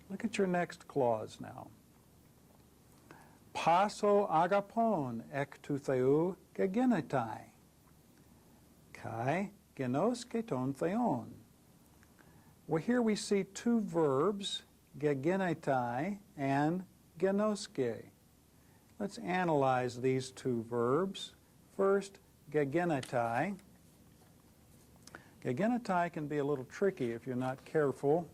Look at your next clause now. Paso agapon ek tu theou gegenetai, kai genos keton theon. Well, here we see two verbs, gegenetai and genoske. Let's analyze these two verbs. First, gegenetai. Gegenetai can be a little tricky if you're not careful.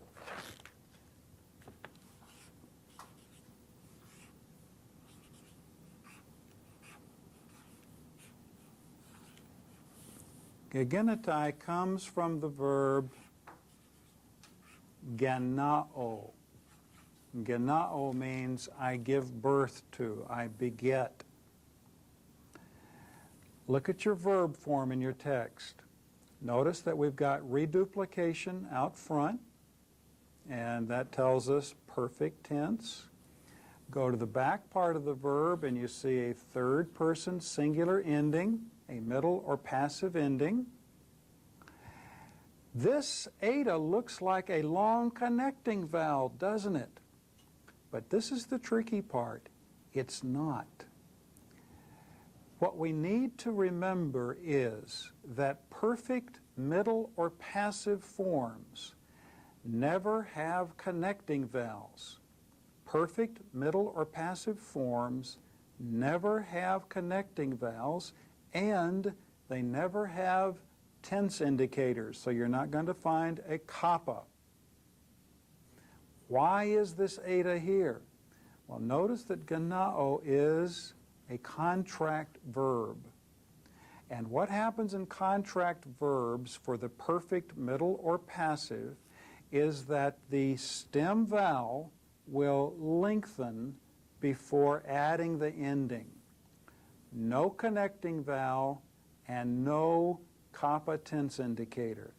Gegenetai comes from the verb genao. Genao means I give birth to, I beget. Look at your verb form in your text. Notice that we've got reduplication out front, and that tells us perfect tense. Go to the back part of the verb and you see a third person singular ending, a middle or passive ending. This eta looks like a long connecting vowel, doesn't it? But this is the tricky part. It's not. What we need to remember is that perfect middle or passive forms never have connecting vowels. Perfect middle or passive forms never have connecting vowels, and they never have tense indicators, so you're not going to find a kappa. Why is this eta here? Well, notice that genao is a contract verb. And what happens in contract verbs for the perfect middle or passive is that the stem vowel will lengthen before adding the ending. No connecting vowel and no kappa tense indicator.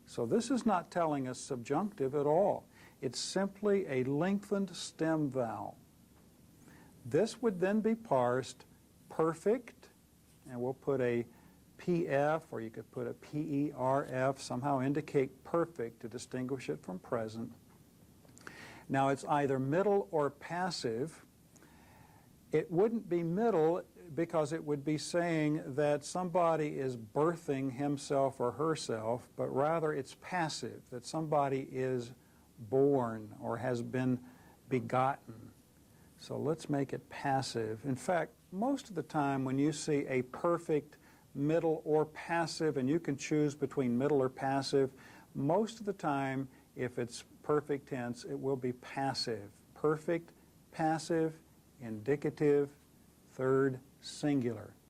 So this is not telling us subjunctive at all. It's simply a lengthened stem vowel. This would then be parsed perfect, and we'll put a PF, or you could put a PERF, somehow indicate perfect to distinguish it from present. Now it's either middle or passive. It wouldn't be middle because it would be saying that somebody is birthing himself or herself, but rather it's passive, that somebody is born or has been begotten. So let's make it passive. In fact, most of the time when you see a perfect middle or passive, and you can choose between middle or passive, most of the time, if it's perfect tense, it will be passive. Perfect, passive, indicative, third singular.